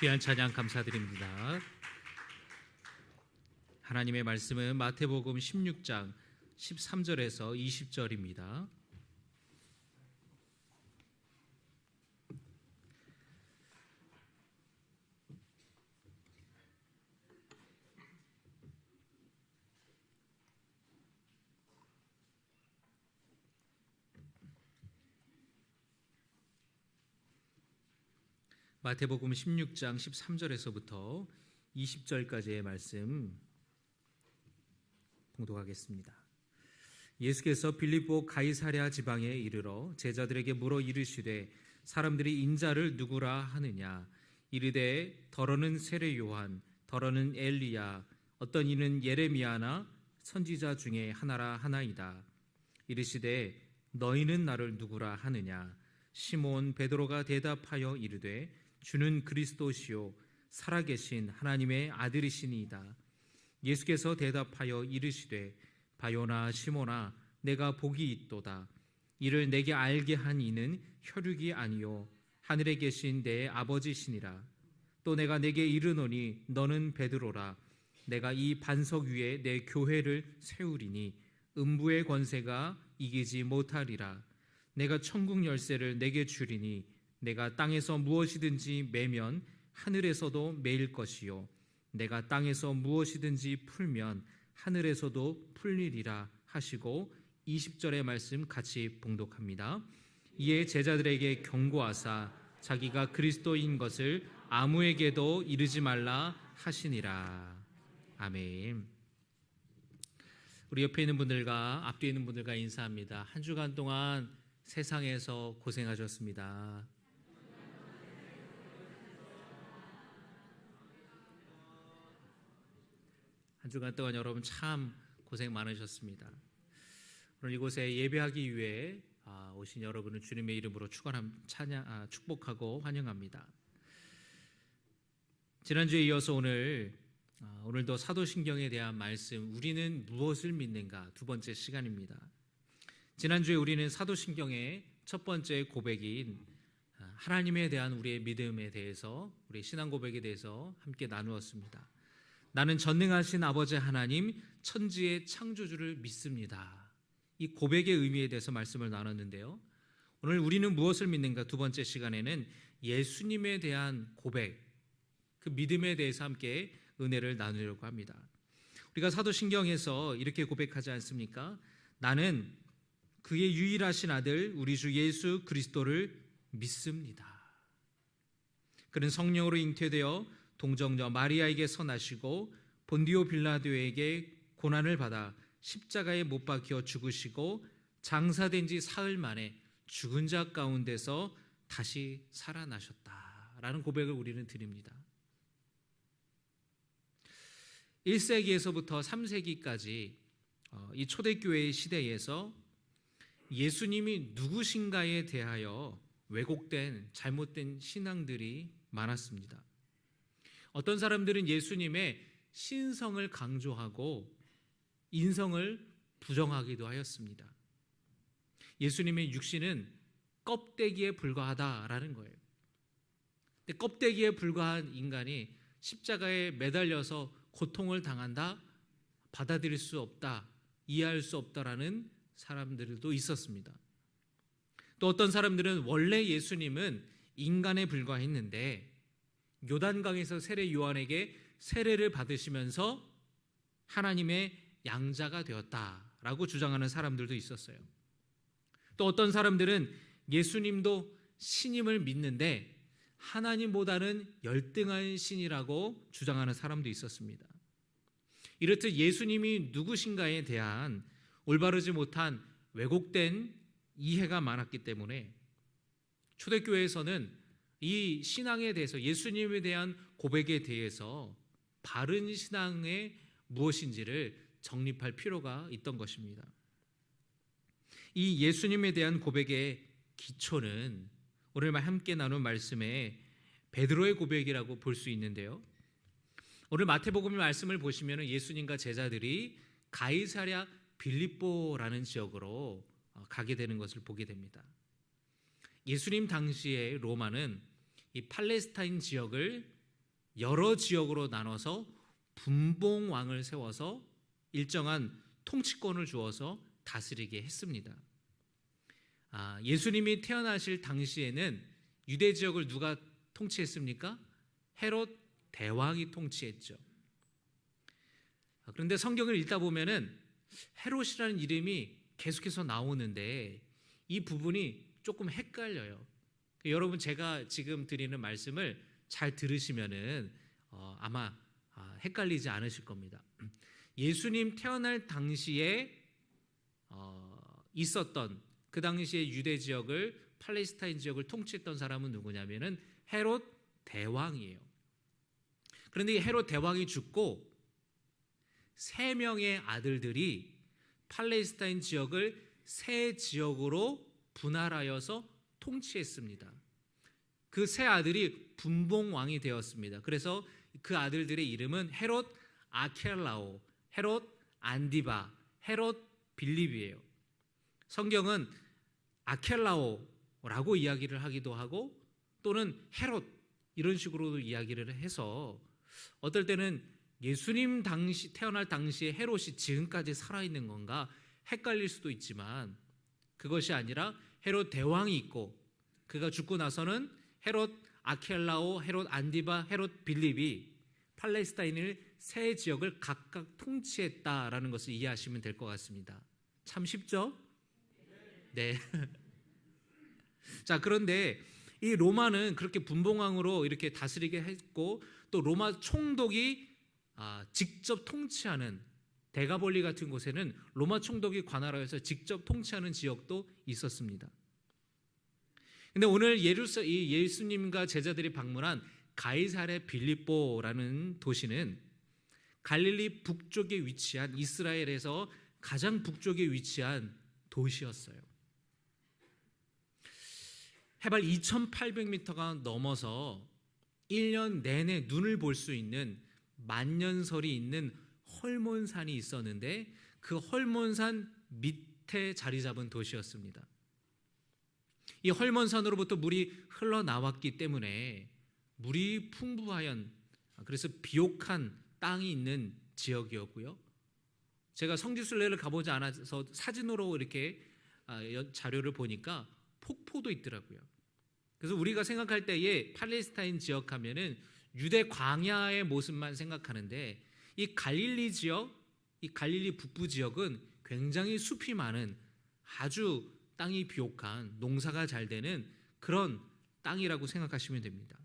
귀한 찬양 감사드립니다. 하나님의 말씀은 마태복음 16장 13절에서 20절입니다. 마태복음 16장 13절에서부터 20절까지의 말씀 봉독하겠습니다. 예수께서 빌립보 가이사랴 지방에 이르러 제자들에게 물어 이르시되 사람들이 인자를 누구라 하느냐? 이르되 더러는 세례 요한, 더러는 엘리야, 어떤 이는 예레미야나 선지자 중에 하나라 하나이다. 이르시되 너희는 나를 누구라 하느냐? 시몬 베드로가 대답하여 이르되 주는 그리스도시요 살아계신 하나님의 아들이시니이다. 예수께서 대답하여 이르시되 바요나 시몬아 내가 복이 있도다. 이를 내게 알게 한 이는 혈육이 아니요 하늘에 계신 내 아버지시니라. 또 내가 내게 이르노니 너는 베드로라. 내가 이 반석 위에 내 교회를 세우리니 음부의 권세가 이기지 못하리라. 내가 천국 열쇠를 내게 주리니 내가 땅에서 무엇이든지 매면 하늘에서도 매일 것이요 내가 땅에서 무엇이든지 풀면 하늘에서도 풀리리라 하시고 20절의 말씀 같이 봉독합니다. 이에 제자들에게 경고하사 자기가 그리스도인 것을 아무에게도 이르지 말라 하시니라. 아멘. 우리 옆에 있는 분들과 앞뒤에 있는 분들과 인사합니다. 한 주간 동안 세상에서 고생하셨습니다. 한 주간 동안 여러분 참 고생 많으셨습니다. 오늘 이곳에 예배하기 위해 오신 여러분을 주님의 이름으로 축복하고 환영합니다. 지난주에 이어서 오늘도 사도신경에 대한 말씀, 우리는 무엇을 믿는가 두 번째 시간입니다. 지난주에 우리는 사도신경의 첫 번째 고백인 하나님에 대한 우리의 믿음에 대해서, 우리의 신앙 고백에 대해서 함께 나누었습니다. 나는 전능하신 아버지 하나님 천지의 창조주를 믿습니다. 이 고백의 의미에 대해서 말씀을 나눴는데요. 오늘 우리는 무엇을 믿는가 두 번째 시간에는 예수님에 대한 고백, 그 믿음에 대해서 함께 은혜를 나누려고 합니다. 우리가 사도신경에서 이렇게 고백하지 않습니까? 나는 그의 유일하신 아들 우리 주 예수 그리스도를 믿습니다. 그는 성령으로 잉태되어 동정녀 마리아에게 선하시고 본디오 빌라도에게 고난을 받아 십자가에 못 박혀 죽으시고 장사된 지 사흘 만에 죽은 자 가운데서 다시 살아나셨다라는 고백을 우리는 드립니다. 1세기에서부터 3세기까지 이 초대교회의 시대에서 예수님이 누구신가에 대하여 왜곡된 잘못된 신앙들이 많았습니다. 어떤 사람들은 예수님의 신성을 강조하고 인성을 부정하기도 하였습니다. 예수님의 육신은 껍데기에 불과하다라는 거예요. 근데 껍데기에 불과한 인간이 십자가에 매달려서 고통을 당한다, 받아들일 수 없다, 이해할 수 없다라는 사람들도 있었습니다. 또 어떤 사람들은 원래 예수님은 인간에 불과했는데 요단강에서 세례 요한에게 세례를 받으시면서 하나님의 양자가 되었다라고 주장하는 사람들도 있었어요. 또 어떤 사람들은 예수님도 신임을 믿는데 하나님보다는 열등한 신이라고 주장하는 사람도 있었습니다. 이렇듯 예수님이 누구신가에 대한 올바르지 못한 왜곡된 이해가 많았기 때문에 초대교회에서는 이 신앙에 대해서, 예수님에 대한 고백에 대해서 바른 신앙이 무엇인지를 정립할 필요가 있던 것입니다. 이 예수님에 대한 고백의 기초는 오늘 함께 나눈 말씀에 베드로의 고백이라고 볼 수 있는데요. 오늘 마태복음의 말씀을 보시면 예수님과 제자들이 가이사랴 빌립보라는 지역으로 가게 되는 것을 보게 됩니다. 예수님 당시에 로마는 이 팔레스타인 지역을 여러 지역으로 나눠서 분봉왕을 세워서 일정한 통치권을 주어서 다스리게 했습니다. 예수님이 태어나실 당시에는 유대 지역을 누가 통치했습니까? 헤롯 대왕이 통치했죠. 그런데 성경을 읽다 보면은 헤롯이라는 이름이 계속해서 나오는데 이 부분이 조금 헷갈려요. 여러분, 제가 지금 드리는 말씀을 잘 들으시면은 아마 헷갈리지 않으실 겁니다. 예수님 태어날 당시에 있었던 그 당시에 유대 지역을, 팔레스타인 지역을 통치했던 사람은 누구냐면은 헤롯 대왕이에요. 그런데 이 헤롯 대왕이 죽고 3명의 아들들이 팔레스타인 지역을 3지역으로 분할하여서 통치했습니다. 그 3아들이 분봉왕이 되었습니다. 그래서 그 아들들의 이름은 헤롯 아켈라오, 헤롯 안디바, 헤롯 빌립이에요. 성경은 아켈라오라고 이야기를 하기도 하고 또는 헤롯 이런 식으로도 이야기를 해서 어떨 때는 예수님 태어날 당시에 헤롯이 지금까지 살아있는 건가 헷갈릴 수도 있지만 그것이 아니라 헤롯 대왕이 있고 그가 죽고 나서는 헤롯 아켈라오, 헤롯 안디바, 헤롯 빌립이 팔레스타인을 3지역을 각각 통치했다라는 것을 이해하시면 될 것 같습니다. 참 쉽죠? 네. 자, 그런데 이 로마는 그렇게 분봉왕으로 이렇게 다스리게 했고 또 로마 총독이 직접 통치하는 대가볼리 같은 곳에는 로마 총독이 관할하여서 직접 통치하는 지역도 있었습니다. 근데 오늘 예수님과 제자들이 방문한 가이사랴 빌립보라는 도시는 갈릴리 북쪽에 위치한 이스라엘에서 가장 북쪽에 위치한 도시였어요. 해발 2,800m가 넘어서 1년 내내 눈을 볼 수 있는 만년설이 있는 헐몬산이 있었는데 그 헐몬산 밑에 자리 잡은 도시였습니다. 이 헐몬산으로부터 물이 흘러나왔기 때문에 물이 풍부하연 그래서 비옥한 땅이 있는 지역이었고요. 제가 성지순례를 가보지 않아서 사진으로 이렇게 자료를 보니까 폭포도 있더라고요. 그래서 우리가 생각할 때에 팔레스타인 지역 하면은 유대 광야의 모습만 생각하는데 이 갈릴리 지역, 이 갈릴리 북부 지역은 굉장히 숲이 많은 아주 땅이 비옥한 농사가 잘 되는 그런 땅이라고 생각하시면 됩니다.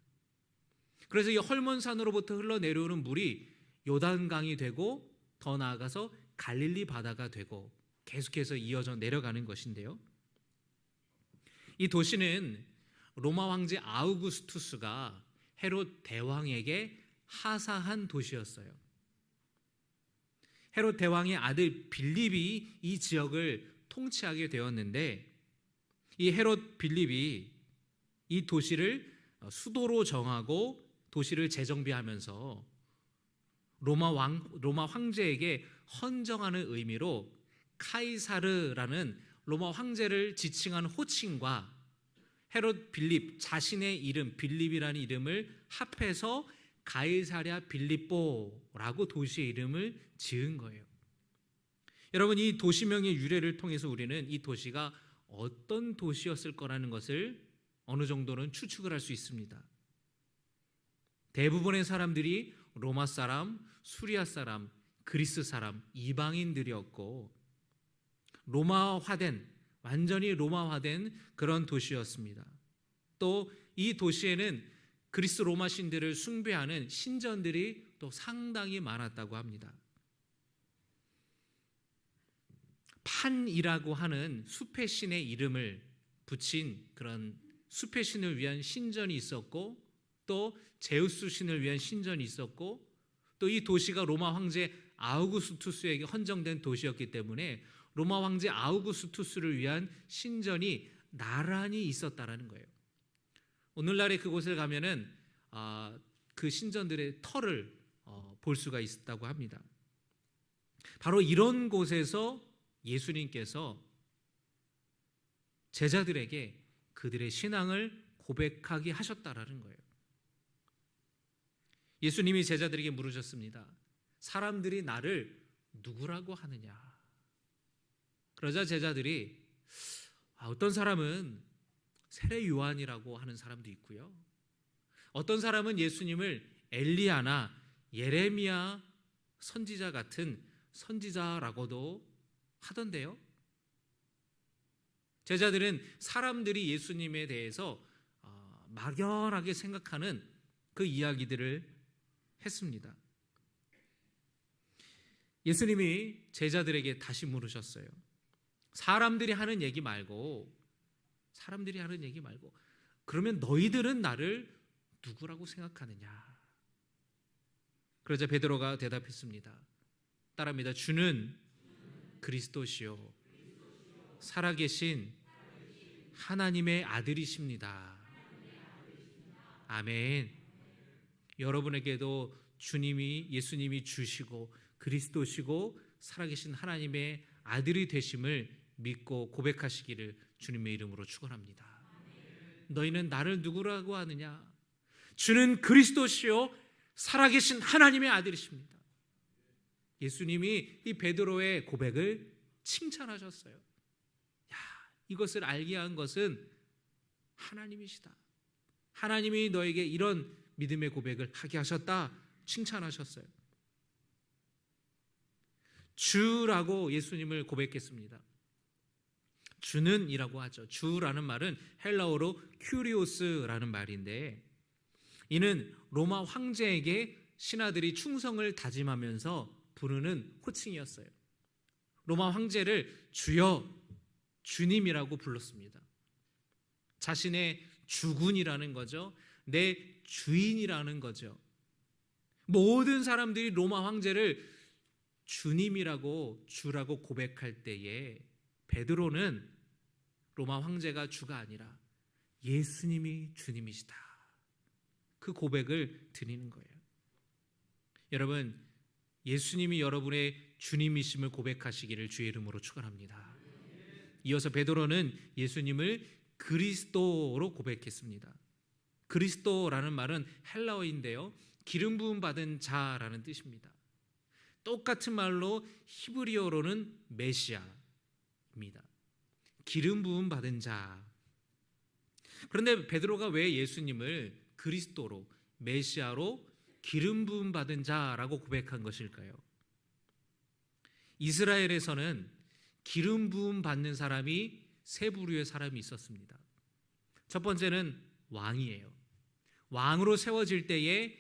그래서 이 헐몬산으로부터 흘러내려오는 물이 요단강이 되고 더 나아가서 갈릴리 바다가 되고 계속해서 이어져 내려가는 것인데요. 이 도시는 로마 황제 아우구스투스가 헤롯 대왕에게 하사한 도시였어요. 헤롯 대왕의 아들 빌립이 이 지역을 통치하게 되었는데 이 헤롯 빌립이 이 도시를 수도로 정하고 도시를 재정비하면서 로마 황제에게 헌정하는 의미로 카이사르라는 로마 황제를 지칭하는 호칭과 헤롯 빌립 자신의 이름 빌립이라는 이름을 합해서 가이사랴 빌립보라고 도시의 이름을 지은 거예요. 여러분, 이 도시명의 유래를 통해서 우리는 이 도시가 어떤 도시였을 거라는 것을 어느 정도는 추측을 할 수 있습니다. 대부분의 사람들이 로마 사람, 수리아 사람, 그리스 사람, 이방인들이었고 완전히 로마화된 그런 도시였습니다. 또 이 도시에는 그리스 로마 신들을 숭배하는 신전들이 또 상당히 많았다고 합니다. 판이라고 하는 숲의 신의 이름을 붙인 그런 숲의 신을 위한 신전이 있었고 또 제우스 신을 위한 신전이 있었고 또 이 도시가 로마 황제 아우구스투스에게 헌정된 도시였기 때문에 로마 황제 아우구스투스를 위한 신전이 나란히 있었다라는 거예요. 오늘날에 그곳을 가면은 그 신전들의 터를 볼 수가 있다고 합니다. 바로 이런 곳에서 예수님께서 제자들에게 그들의 신앙을 고백하게 하셨다라는 거예요. 예수님이 제자들에게 물으셨습니다. 사람들이 나를 누구라고 하느냐? 그러자 제자들이 어떤 사람은 세례 요한이라고 하는 사람도 있고요. 어떤 사람은 예수님을 엘리야나 예레미야 선지자 같은 선지자라고도 하던데요. 제자들은 사람들이 예수님에 대해서 막연하게 생각하는 그 이야기들을 했습니다. 예수님이 제자들에게 다시 물으셨어요. 사람들이 하는 얘기 말고 그러면 너희들은 나를 누구라고 생각하느냐? 그러자 베드로가 대답했습니다. 따라합니다. 주는 그리스도시요 살아계신 하나님의 아들이십니다. 아멘. 여러분에게도 예수님이 주시고 그리스도시고 살아계신 하나님의 아들이 되심을 믿고 고백하시기를 주님의 이름으로 축원합니다. 너희는 나를 누구라고 하느냐? 주는 그리스도시요 살아계신 하나님의 아들이십니다. 예수님이 이 베드로의 고백을 칭찬하셨어요. 이것을 알게 한 것은 하나님이시다. 하나님이 너에게 이런 믿음의 고백을 하게 하셨다. 칭찬하셨어요. 주라고 예수님을 고백했습니다. 주는 이라고 하죠. 주라는 말은 헬라어로 큐리오스라는 말인데, 이는 로마 황제에게 신하들이 충성을 다짐하면서 부르는 호칭이었어요. 로마 황제를 주여, 주님이라고 불렀습니다. 자신의 주군이라는 거죠. 내 주인이라는 거죠. 모든 사람들이 로마 황제를 주님이라고 주라고 고백할 때에 베드로는 로마 황제가 주가 아니라 예수님이 주님이시다. 그 고백을 드리는 거예요. 여러분, 예수님이 여러분의 주님이심을 고백하시기를 주의 이름으로 축원합니다. 이어서 베드로는 예수님을 그리스도로 고백했습니다. 그리스도라는 말은 헬라어인데요, 기름 부음 받은 자라는 뜻입니다. 똑같은 말로 히브리어로는 메시아입니다. 기름 부음 받은 자. 그런데 베드로가 왜 예수님을 그리스도로, 메시아로 기름 부음 받은 자라고 고백한 것일까요? 이스라엘에서는 기름 부음 받는 사람이 세 부류의 사람이 있었습니다. 첫 번째는 왕이에요. 왕으로 세워질 때에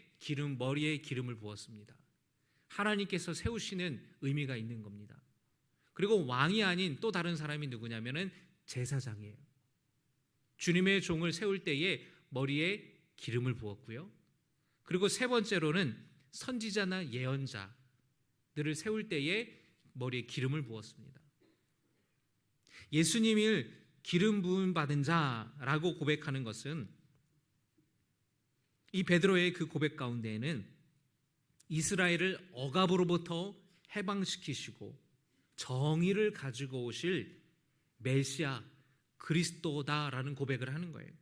머리에 기름을 부었습니다. 하나님께서 세우시는 의미가 있는 겁니다. 그리고 왕이 아닌 또 다른 사람이 누구냐면은 제사장이에요. 주님의 종을 세울 때에 머리에 기름을 부었고요. 그리고 세 번째로는 선지자나 예언자들을 세울 때에 머리에 기름을 부었습니다. 예수님을 기름 부음 받은 자라고 고백하는 것은, 이 베드로의 그 고백 가운데에는 이스라엘을 억압으로부터 해방시키시고 정의를 가지고 오실 메시아 그리스도다라는 고백을 하는 거예요.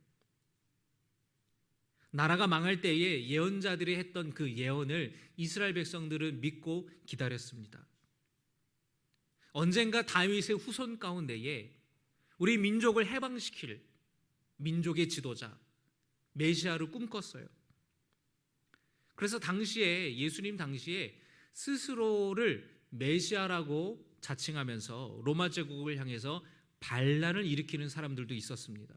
나라가 망할 때에 예언자들이 했던 그 예언을 이스라엘 백성들은 믿고 기다렸습니다. 언젠가 다윗의 후손 가운데에 우리 민족을 해방시킬 민족의 지도자 메시아를 꿈꿨어요. 그래서 예수님 당시에 스스로를 메시아라고 자칭하면서 로마 제국을 향해서 반란을 일으키는 사람들도 있었습니다.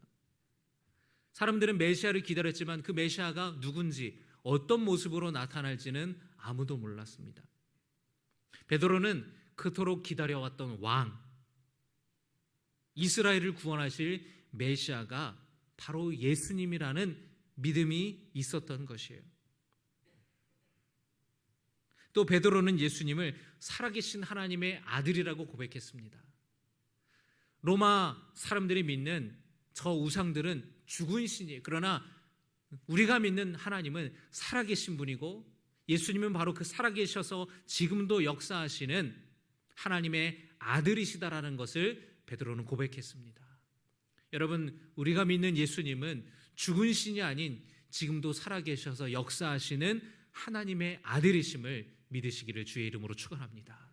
사람들은 메시아를 기다렸지만 그 메시아가 누군지, 어떤 모습으로 나타날지는 아무도 몰랐습니다. 베드로는 그토록 기다려왔던 왕, 이스라엘을 구원하실 메시아가 바로 예수님이라는 믿음이 있었던 것이에요. 또 베드로는 예수님을 살아계신 하나님의 아들이라고 고백했습니다. 로마 사람들이 믿는 저 우상들은 죽은 신이에요. 그러나 우리가 믿는 하나님은 살아계신 분이고, 예수님은 바로 그 살아계셔서 지금도 역사하시는 하나님의 아들이시다라는 것을 베드로는 고백했습니다. 여러분, 우리가 믿는 예수님은 죽은 신이 아닌 지금도 살아계셔서 역사하시는 하나님의 아들이심을 믿으시기를 주의 이름으로 축원합니다.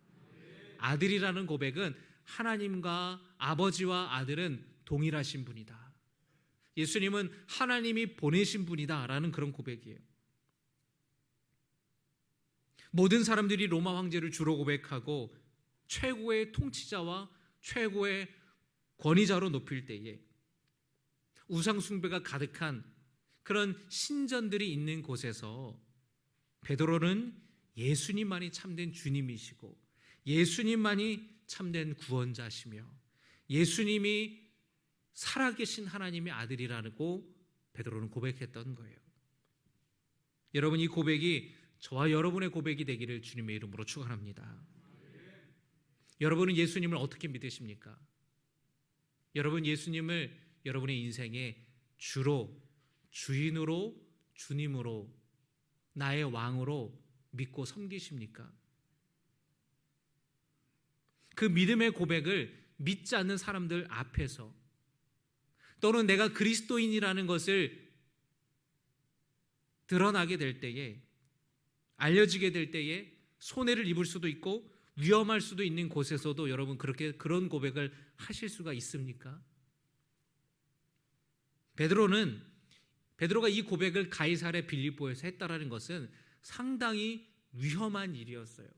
아들이라는 고백은 하나님과 아버지와 아들은 동일하신 분이다. 예수님은 하나님이 보내신 분이다 라는 그런 고백이에요. 모든 사람들이 로마 황제를 주로 고백하고 최고의 통치자와 최고의 권위자로 높일 때에 우상 숭배가 가득한 그런 신전들이 있는 곳에서 베드로는 예수님만이 참된 주님이시고 예수님만이 참된 구원자시며 예수님이 살아계신 하나님의 아들이라고 베드로는 고백했던 거예요. 여러분, 이 고백이 저와 여러분의 고백이 되기를 주님의 이름으로 축원합니다. 여러분은 예수님을 어떻게 믿으십니까? 여러분, 예수님을 여러분의 인생의 주로, 주인으로, 주님으로, 나의 왕으로 믿고 섬기십니까? 그 믿음의 고백을 믿지 않는 사람들 앞에서 또는 내가 그리스도인이라는 것을 드러나게 될 때에, 알려지게 될 때에 손해를 입을 수도 있고 위험할 수도 있는 곳에서도 여러분 그런 고백을 하실 수가 있습니까? 베드로가 이 고백을 가이사랴 빌립보에서 했다라는 것은 상당히 위험한 일이었어요.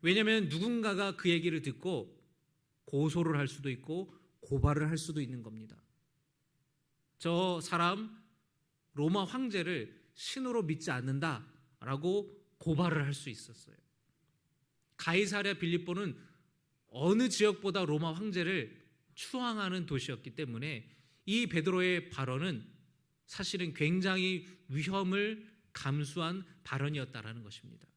왜냐하면 누군가가 그 얘기를 듣고 고소를 할 수도 있고 고발을 할 수도 있는 겁니다. 저 사람 로마 황제를 신으로 믿지 않는다라고 고발을 할 수 있었어요. 가이사랴 빌립보는 어느 지역보다 로마 황제를 추앙하는 도시였기 때문에 이 베드로의 발언은 사실은 굉장히 위험을 감수한 발언이었다라는 것입니다.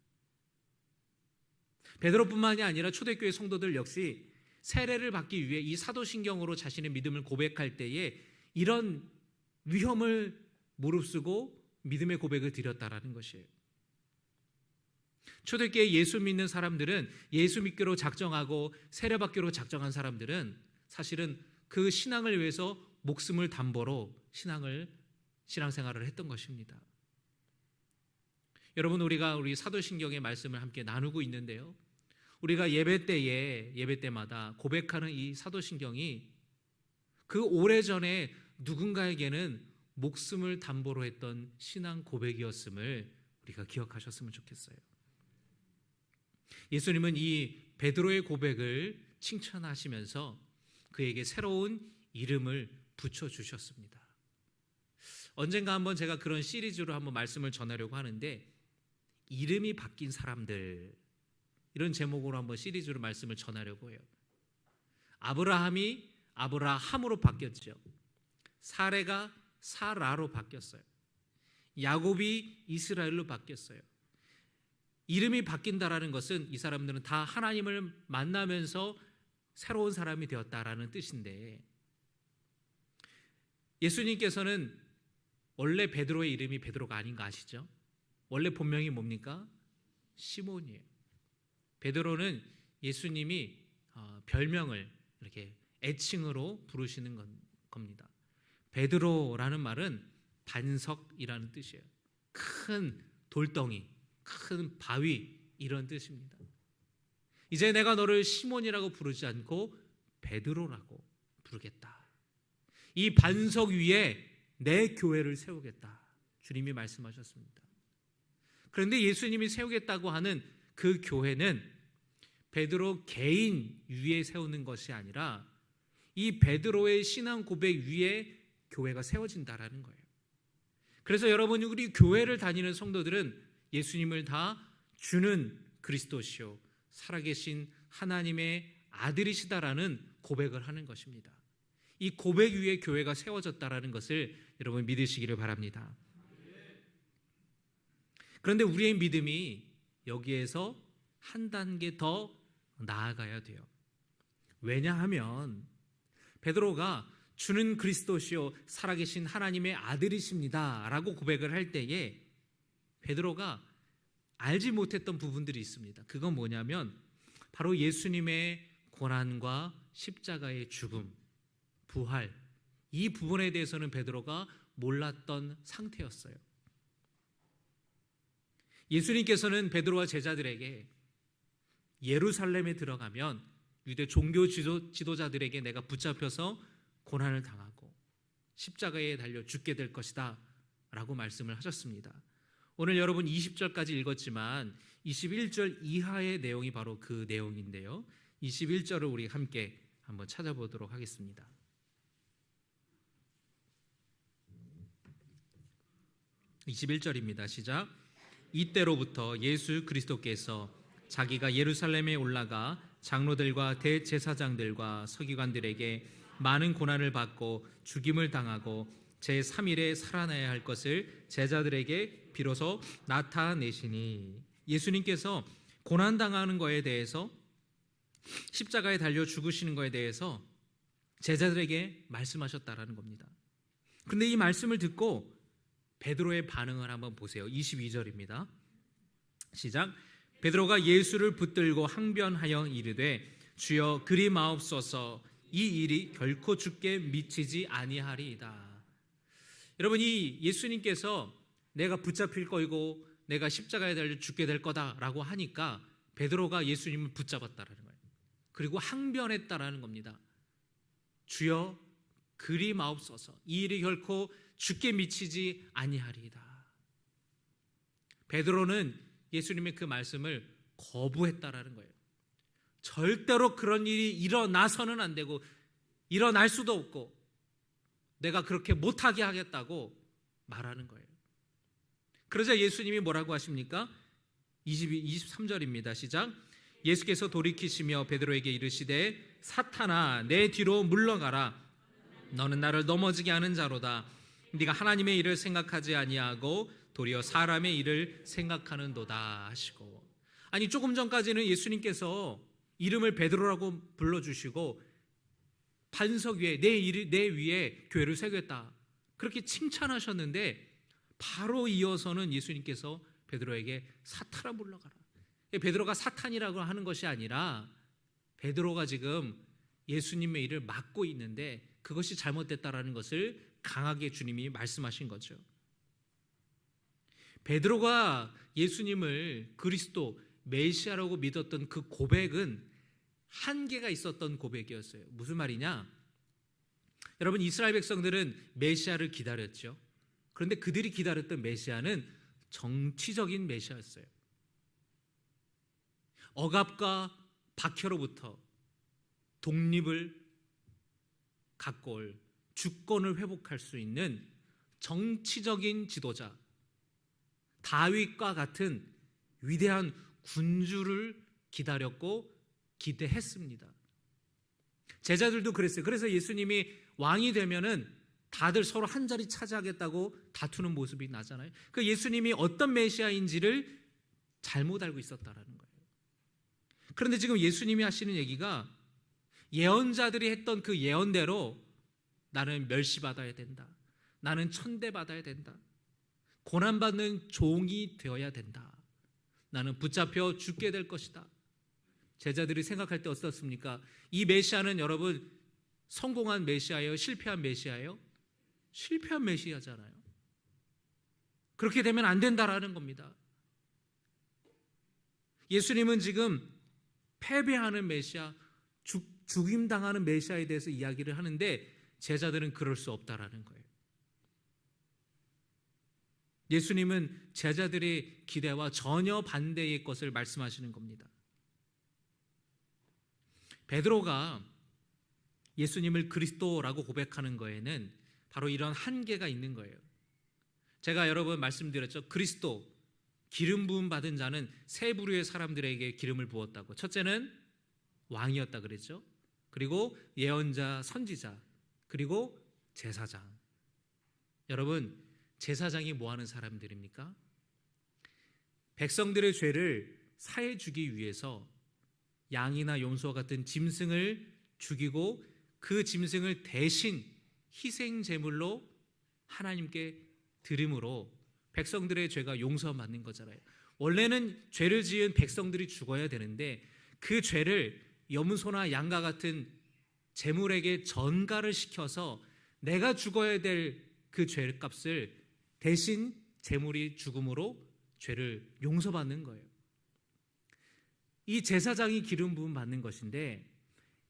베드로뿐만이 아니라 초대교회 성도들 역시 세례를 받기 위해 이 사도신경으로 자신의 믿음을 고백할 때에 이런 위험을 무릅쓰고 믿음의 고백을 드렸다라는 것이에요. 초대교회 예수 믿는 사람들은, 예수 믿기로 작정하고 세례받기로 작정한 사람들은 사실은 그 신앙을 위해서 목숨을 담보로 신앙생활을 했던 것입니다. 여러분, 우리 사도신경의 말씀을 함께 나누고 있는데요, 우리가 예배 때마다 고백하는 이 사도신경이 그 오래전에 누군가에게는 목숨을 담보로 했던 신앙 고백이었음을 우리가 기억하셨으면 좋겠어요. 예수님은 이 베드로의 고백을 칭찬하시면서 그에게 새로운 이름을 붙여주셨습니다. 언젠가 한번 제가 그런 시리즈로 한번 말씀을 전하려고 하는데, 이름이 바뀐 사람들, 이런 제목으로 한번 시리즈로 말씀을 전하려고 해요. 아브라함이 아브라함으로 바뀌었죠. 사레가 사라로 바뀌었어요. 야곱이 이스라엘로 바뀌었어요. 이름이 바뀐다라는 것은 이 사람들은 다 하나님을 만나면서 새로운 사람이 되었다라는 뜻인데, 예수님께서는 원래 베드로의 이름이 베드로가 아닌 거 아시죠? 원래 본명이 뭡니까? 시몬이에요. 베드로는 예수님이 별명을 이렇게 애칭으로 부르시는 겁니다. 베드로라는 말은 반석이라는 뜻이에요. 큰 돌덩이, 큰 바위, 이런 뜻입니다. 이제 내가 너를 시몬이라고 부르지 않고 베드로라고 부르겠다. 이 반석 위에 내 교회를 세우겠다, 주님이 말씀하셨습니다. 그런데 예수님이 세우겠다고 하는 그 교회는 베드로 개인 위에 세우는 것이 아니라 이 베드로의 신앙 고백 위에 교회가 세워진다라는 거예요. 그래서 여러분, 우리 교회를 다니는 성도들은 예수님을 다 주는 그리스도시요 살아계신 하나님의 아들이시다라는 고백을 하는 것입니다. 이 고백 위에 교회가 세워졌다라는 것을 여러분 믿으시기를 바랍니다. 그런데 우리의 믿음이 여기에서 한 단계 더 나아가야 돼요. 왜냐하면 베드로가 주는 그리스도시요 살아계신 하나님의 아들이십니다 라고 고백을 할 때에 베드로가 알지 못했던 부분들이 있습니다. 그건 뭐냐면 바로 예수님의 고난과 십자가의 죽음, 부활, 이 부분에 대해서는 베드로가 몰랐던 상태였어요. 예수님께서는 베드로와 제자들에게 예루살렘에 들어가면 유대 종교 지도자들에게 내가 붙잡혀서 고난을 당하고 십자가에 달려 죽게 될 것이다 라고 말씀을 하셨습니다. 오늘 여러분 20절까지 읽었지만 21절 이하의 내용이 바로 그 내용인데요. 21절을 우리 함께 한번 찾아보도록 하겠습니다. 21절입니다. 시작. 이때로부터 예수 그리스도께서 자기가 예루살렘에 올라가 장로들과 대제사장들과 서기관들에게 많은 고난을 받고 죽임을 당하고 제3일에 살아나야 할 것을 제자들에게 비로소 나타내시니, 예수님께서 고난당하는 거에 대해서, 십자가에 달려 죽으시는 거에 대해서 제자들에게 말씀하셨다라는 겁니다. 그런데 이 말씀을 듣고 베드로의 반응을 한번 보세요. 22절입니다. 시작. 베드로가 예수를 붙들고 항변하여 이르되 주여 그리 마옵소서, 이 일이 결코 주께 미치지 아니하리이다. 여러분, 이 예수님께서 내가 붙잡힐 거이고 내가 십자가에 달려 죽게 될 거다라고 하니까 베드로가 예수님을 붙잡았다라는 거예요. 그리고 항변했다라는 겁니다. 주여 그리 마옵소서, 이 일이 결코 주께 미치지 아니하리이다. 베드로는 예수님의 그 말씀을 거부했다라는 거예요. 절대로 그런 일이 일어나서는 안 되고 일어날 수도 없고 내가 그렇게 못하게 하겠다고 말하는 거예요. 그러자 예수님이 뭐라고 하십니까? 23절입니다. 시작. 예수께서 돌이키시며 베드로에게 이르시되 사탄아 내 뒤로 물러가라, 너는 나를 넘어지게 하는 자로다. 네가 하나님의 일을 생각하지 아니하고 도리어 사람의 일을 생각하는도다 하시고. 아니, 조금 전까지는 예수님께서 이름을 베드로라고 불러주시고 반석 위에 내 위에 교회를 세우겠다 그렇게 칭찬하셨는데, 바로 이어서는 예수님께서 베드로에게 사탄아 물러가라. 베드로가 사탄이라고 하는 것이 아니라 베드로가 지금 예수님의 일을 막고 있는데 그것이 잘못됐다라는 것을 강하게 주님이 말씀하신 거죠. 베드로가 예수님을 그리스도 메시아라고 믿었던 그 고백은 한계가 있었던 고백이었어요. 무슨 말이냐? 여러분, 이스라엘 백성들은 메시아를 기다렸죠. 그런데 그들이 기다렸던 메시아는 정치적인 메시아였어요. 억압과 박해로부터 독립을 갖고 올, 주권을 회복할 수 있는 정치적인 지도자, 다윗과 같은 위대한 군주를 기다렸고 기대했습니다. 제자들도 그랬어요. 그래서 예수님이 왕이 되면은 다들 서로 한 자리 차지하겠다고 다투는 모습이 나잖아요. 그 예수님이 어떤 메시아인지를 잘못 알고 있었다라는 거예요. 그런데 지금 예수님이 하시는 얘기가 예언자들이 했던 그 예언대로 나는 멸시받아야 된다, 나는 천대받아야 된다, 고난받는 종이 되어야 된다, 나는 붙잡혀 죽게 될 것이다. 제자들이 생각할 때 어떻습니까? 이 메시아는 여러분 성공한 메시아예요? 실패한 메시아예요? 실패한 메시아잖아요. 그렇게 되면 안 된다라는 겁니다. 예수님은 지금 패배하는 메시아, 죽임당하는 메시아에 대해서 이야기를 하는데 제자들은 그럴 수 없다라는 거예요. 예수님은 제자들의 기대와 전혀 반대의 것을 말씀하시는 겁니다. 베드로가 예수님을 그리스도라고 고백하는 거에는 바로 이런 한계가 있는 거예요. 제가 여러분 말씀드렸죠. 그리스도, 기름 부음 받은 자는 세 부류의 사람들에게 기름을 부었다고. 첫째는 왕이었다 그랬죠. 그리고 예언자, 선지자, 그리고 제사장. 여러분, 제사장이 뭐 하는 사람들입니까? 백성들의 죄를 사해 주기 위해서 양이나 염소와 같은 짐승을 죽이고 그 짐승을 대신 희생 제물로 하나님께 드림으로 백성들의 죄가 용서받는 거잖아요. 원래는 죄를 지은 백성들이 죽어야 되는데 그 죄를 염소나 양과 같은 제물에게 전가를 시켜서 내가 죽어야 될 그 죄값을 대신 제물이 죽음으로 죄를 용서받는 거예요. 이 제사장이 기름 부음 받는 것인데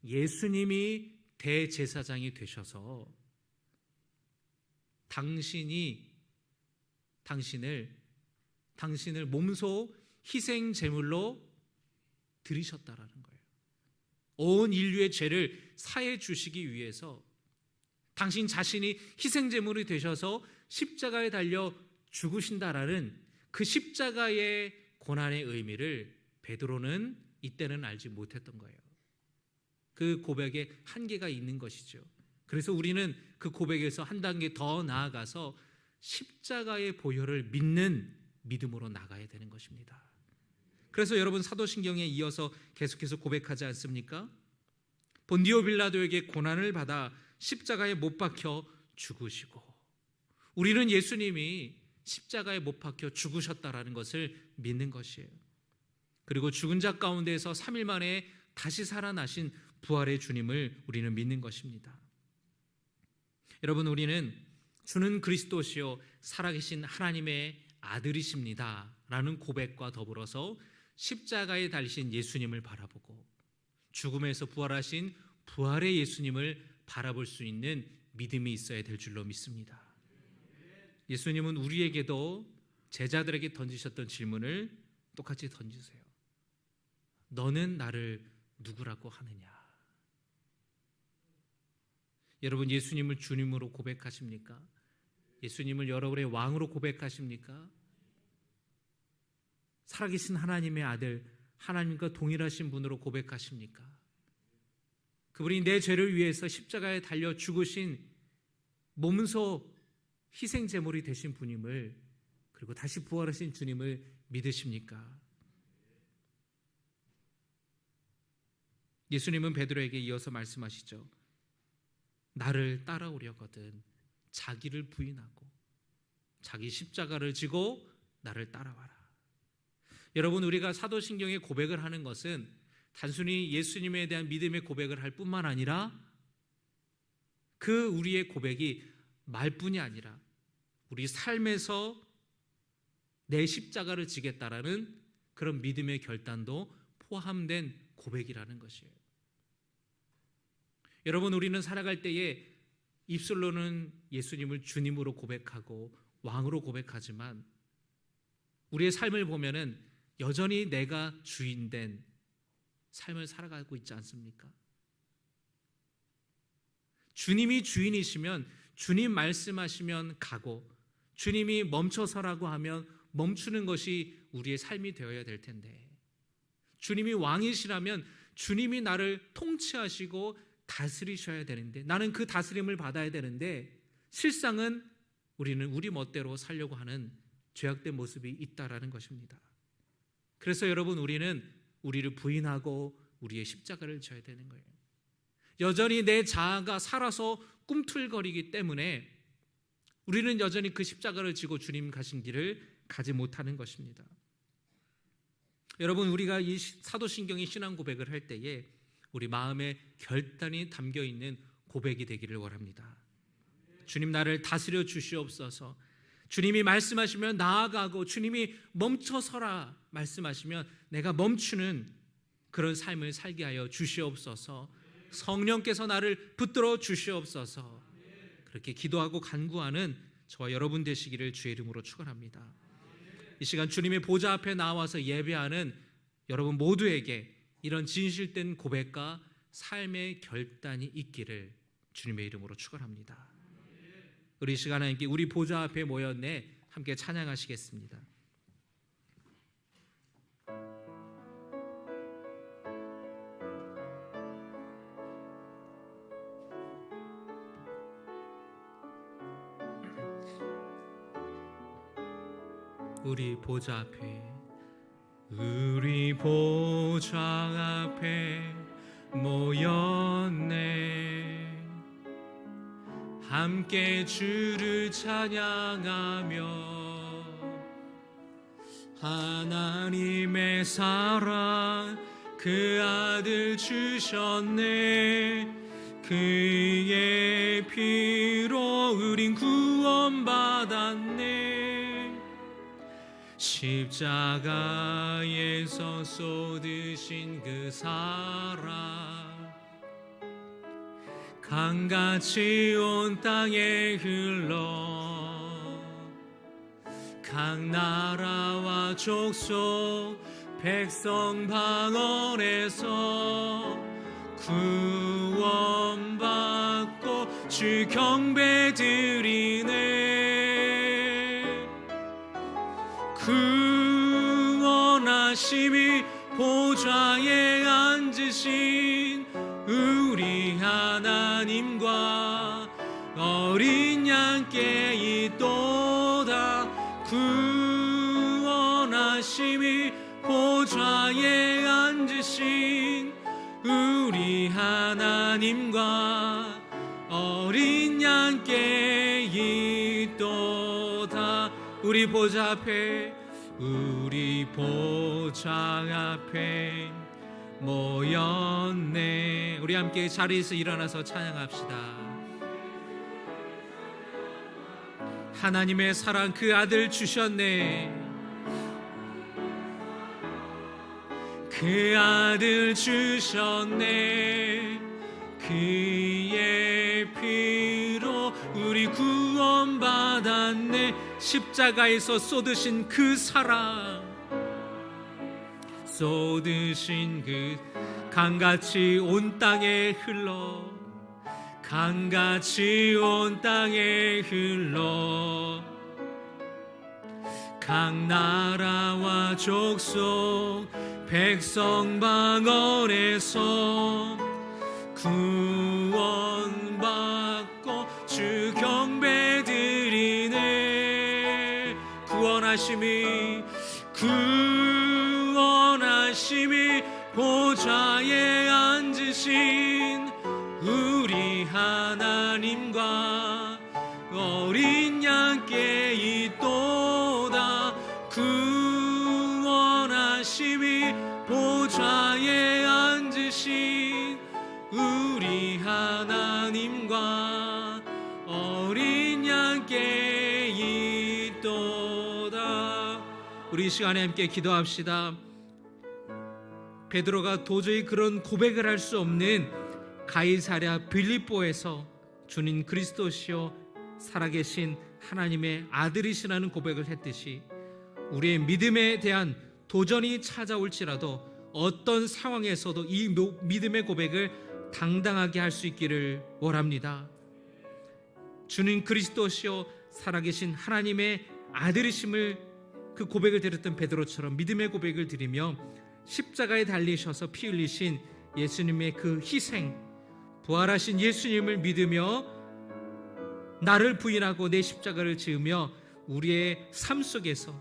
예수님이 대제사장이 되셔서 당신을 몸소 희생 제물로 드리셨다라는 거예요. 온 인류의 죄를 사해 주시기 위해서 당신 자신이 희생 제물이 되셔서 십자가에 달려 죽으신다라는 그 십자가의 고난의 의미를 베드로는 이때는 알지 못했던 거예요. 그 고백에 한계가 있는 것이죠. 그래서 우리는 그 고백에서 한 단계 더 나아가서 십자가의 보혈을 믿는 믿음으로 나가야 되는 것입니다. 그래서 여러분 사도신경에 이어서 계속해서 고백하지 않습니까? 본디오 빌라도에게 고난을 받아 십자가에 못 박혀 죽으시고, 우리는 예수님이 십자가에 못 박혀 죽으셨다라는 것을 믿는 것이에요. 그리고 죽은 자 가운데에서 3일 만에 다시 살아나신 부활의 주님을 우리는 믿는 것입니다. 여러분, 우리는 주는 그리스도시요 살아계신 하나님의 아들이십니다 라는 고백과 더불어서 십자가에 달리신 예수님을 바라보고 죽음에서 부활하신 부활의 예수님을 바라볼 수 있는 믿음이 있어야 될 줄로 믿습니다. 예수님은 우리에게도 제자들에게 던지셨던 질문을 똑같이 던지세요. 너는 나를 누구라고 하느냐? 여러분, 예수님을 주님으로 고백하십니까? 예수님을 여러분의 왕으로 고백하십니까? 살아계신 하나님의 아들, 하나님과 동일하신 분으로 고백하십니까? 그분이 내 죄를 위해서 십자가에 달려 죽으신 몸소 희생 제물이 되신 분임을, 그리고 다시 부활하신 주님을 믿으십니까? 예수님은 베드로에게 이어서 말씀하시죠. 나를 따라오려거든 자기를 부인하고 자기 십자가를 지고 나를 따라와라. 여러분, 우리가 사도신경의 고백을 하는 것은 단순히 예수님에 대한 믿음의 고백을 할 뿐만 아니라 그 우리의 고백이 말뿐이 아니라 우리 삶에서 내 십자가를 지겠다라는 그런 믿음의 결단도 포함된 고백이라는 것이에요. 여러분, 우리는 살아갈 때에 입술로는 예수님을 주님으로 고백하고 왕으로 고백하지만 우리의 삶을 보면은 여전히 내가 주인된 삶을 살아가고 있지 않습니까? 주님이 주인이시면 주님 말씀하시면 가고, 주님이 멈춰서라고 하면 멈추는 것이 우리의 삶이 되어야 될 텐데, 주님이 왕이시라면 주님이 나를 통치하시고 다스리셔야 되는데, 나는 그 다스림을 받아야 되는데 실상은 우리는 우리 멋대로 살려고 하는 죄악된 모습이 있다라는 것입니다. 그래서 여러분, 우리는 우리를 부인하고 우리의 십자가를 져야 되는 거예요. 여전히 내 자아가 살아서 꿈틀거리기 때문에 우리는 여전히 그 십자가를 지고 주님 가신 길을 가지 못하는 것입니다. 여러분, 우리가 이 사도신경의 신앙 고백을 할 때에 우리 마음에 결단이 담겨 있는 고백이 되기를 원합니다. 주님, 나를 다스려 주시옵소서. 주님이 말씀하시면 나아가고, 주님이 멈춰서라 말씀하시면 내가 멈추는 그런 삶을 살게 하여 주시옵소서. 성령께서 나를 붙들어 주시옵소서. 그렇게 기도하고 간구하는 저와 여러분 되시기를 주의 이름으로 축원합니다. 이 시간 주님의 보좌 앞에 나와서 예배하는 여러분 모두에게 이런 진실된 고백과 삶의 결단이 있기를 주님의 이름으로 축원합니다. 우리 시간 함께 우리 보좌 앞에 모였네 함께 찬양하시겠습니다. 우리 보좌 앞에, 우리 보좌 앞에 모였네. 함께 주를 찬양하며 하나님의 사랑 그 아들 주셨네. 그의 피로 우린 구원받았네. 십자가에서 쏟으신 그 사랑 강같이 온 땅에 흘러 각 나라와 족속 백성 방언에서 구원받고 주 경배 드리네. 구원하심이 보좌에 앉으신 우리 하나님과 어린 양께 있도다. 구원하심이 보좌에 앉으신 우리 하나님과 어린 양께 있도다. 우리 보좌 앞에 모였네. 우리 함께 자리에서 일어나서 찬양합시다. 하나님의 사랑 그 아들 주셨네. 그 아들 주셨네. 그의 피로 우리 구원받았네. 십자가에서 쏟으신 그 사랑, 쏟으신 그 강같이 온 땅에 흘러, 강같이 온 땅에 흘러 각 나라와 족속 백성 방언에서 구원받고 주 경배 드리네. 구원하심이 보좌에 앉으신 우리 하나님과 어린 양께 있도다. 구원하심이 보좌에 앉으신 우리 하나님과 어린 양께 있도다. 우리 이 시간에 함께 기도합시다. 베드로가 도저히 그런 고백을 할 수 없는 가이사랴 빌립보에서 주님 그리스도시요 살아계신 하나님의 아들이시라는 고백을 했듯이 우리의 믿음에 대한 도전이 찾아올지라도 어떤 상황에서도 이 믿음의 고백을 당당하게 할 수 있기를 원합니다. 주님 그리스도시요 살아계신 하나님의 아들이심을 그 고백을 드렸던 베드로처럼 믿음의 고백을 드리며 십자가에 달리셔서 피 흘리신 예수님의 그 희생, 부활하신 예수님을 믿으며 나를 부인하고 내 십자가를 지으며 우리의 삶 속에서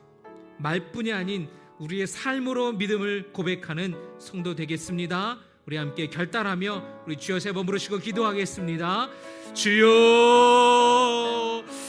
말뿐이 아닌 우리의 삶으로 믿음을 고백하는 성도 되겠습니다. 우리 함께 결단하며 우리 주여 세 번 부르시고 기도하겠습니다. 주여,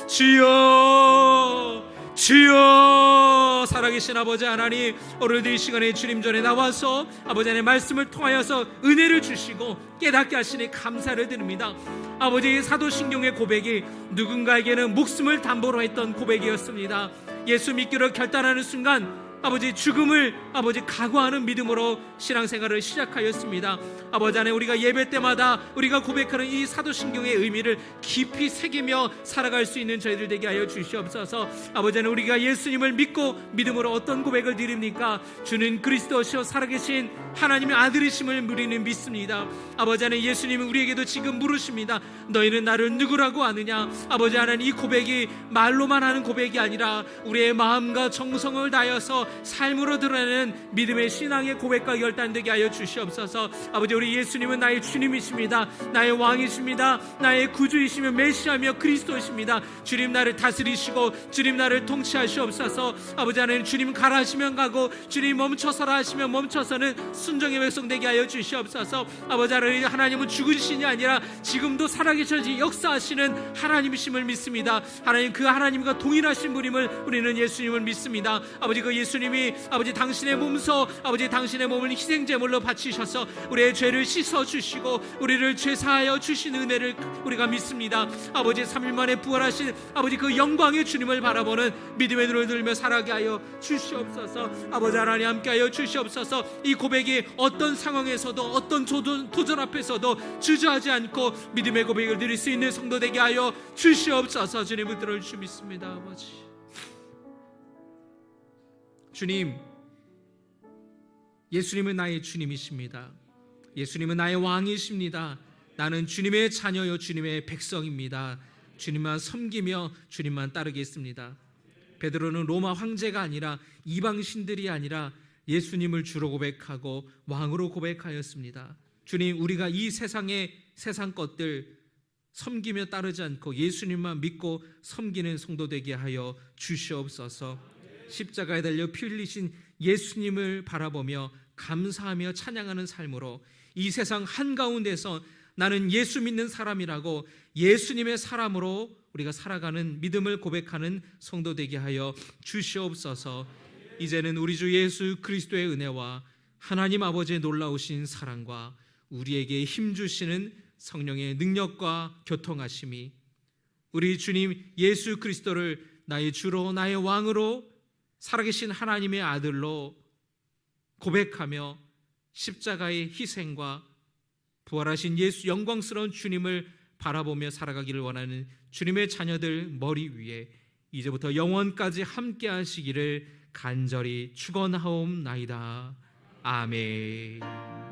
주여, 주여. 살아계신 아버지 하나님, 오늘도 이 시간에 주님 전에 나와서 아버지 하나님의 말씀을 통하여서 은혜를 주시고 깨닫게 하시니 감사를 드립니다. 아버지, 사도신경의 고백이 누군가에게는 목숨을 담보로 했던 고백이었습니다. 예수 믿기로 결단하는 순간 아버지 죽음을 아버지 각오하는 믿음으로 신앙생활을 시작하였습니다. 아버지 안에 우리가 예배 때마다 우리가 고백하는 이 사도신경의 의미를 깊이 새기며 살아갈 수 있는 저희들 되게 하여 주시옵소서. 아버지 안에 우리가 예수님을 믿고 믿음으로 어떤 고백을 드립니까? 주는 그리스도시요 살아계신 하나님의 아들이심을 우리는 믿습니다. 아버지 안에 예수님은 우리에게도 지금 물으십니다. 너희는 나를 누구라고 아느냐? 아버지 하나님, 이 고백이 말로만 하는 고백이 아니라 우리의 마음과 정성을 다하여서 삶으로 드러내는 믿음의 신앙의 고백과 결단되게 하여 주시옵소서. 아버지, 우리 예수님은 나의 주님이십니다. 나의 왕이십니다. 나의 구주이시며 메시아며 그리스도이십니다. 주님 나를 다스리시고 주님 나를 통치하시옵소서. 아버지 하나님, 주님 가라 하시면 가고 주님 멈춰서라 하시면 멈춰서는 순종의 백성 되게 하여 주시옵소서. 아버지 하나님, 하나님은 죽으신 신이 아니라 지금도 살아계셔서 역사하시는 하나님이심을 믿습니다. 하나님, 그 하나님과 동일하신 분임을 우리는 예수님을 믿습니다. 아버지, 그 예수님 예수님이 아버지 당신의 몸소 아버지 당신의 몸을 희생제물로 바치셔서 우리의 죄를 씻어주시고 우리를 죄사하여 주신 은혜를 우리가 믿습니다. 아버지 3일 만에 부활하신 아버지 그 영광의 주님을 바라보는 믿음의 눈을 들며 살아가게 하여 주시옵소서. 아버지 하나님 함께하여 주시옵소서. 이 고백이 어떤 상황에서도 어떤 도전 앞에서도 주저하지 않고 믿음의 고백을 드릴 수 있는 성도 되게 하여 주시옵소서. 주님을 들어주시 믿습니다. 아버지 주님, 예수님은 나의 주님이십니다. 예수님은 나의 왕이십니다. 나는 주님의 자녀요 주님의 백성입니다. 주님만 섬기며 주님만 따르겠습니다. 베드로는 로마 황제가 아니라 이방신들이 아니라 예수님을 주로 고백하고 왕으로 고백하였습니다. 주님, 우리가 이 세상의 세상 것들 섬기며 따르지 않고 예수님만 믿고 섬기는 성도 되게 하여 주시옵소서. 십자가에 달려 피 흘리신 예수님을 바라보며 감사하며 찬양하는 삶으로 이 세상 한가운데서 나는 예수 믿는 사람이라고 예수님의 사람으로 우리가 살아가는 믿음을 고백하는 성도 되게 하여 주시옵소서. 이제는 우리 주 예수 그리스도의 은혜와 하나님 아버지의 놀라우신 사랑과 우리에게 힘주시는 성령의 능력과 교통하심이 우리 주님 예수 그리스도를 나의 주로 나의 왕으로 살아계신 하나님의 아들로 고백하며 십자가의 희생과 부활하신 예수 영광스러운 주님을 바라보며 살아가기를 원하는 주님의 자녀들 머리 위에 이제부터 영원까지 함께 하시기를 간절히 축원하옵나이다. 아멘.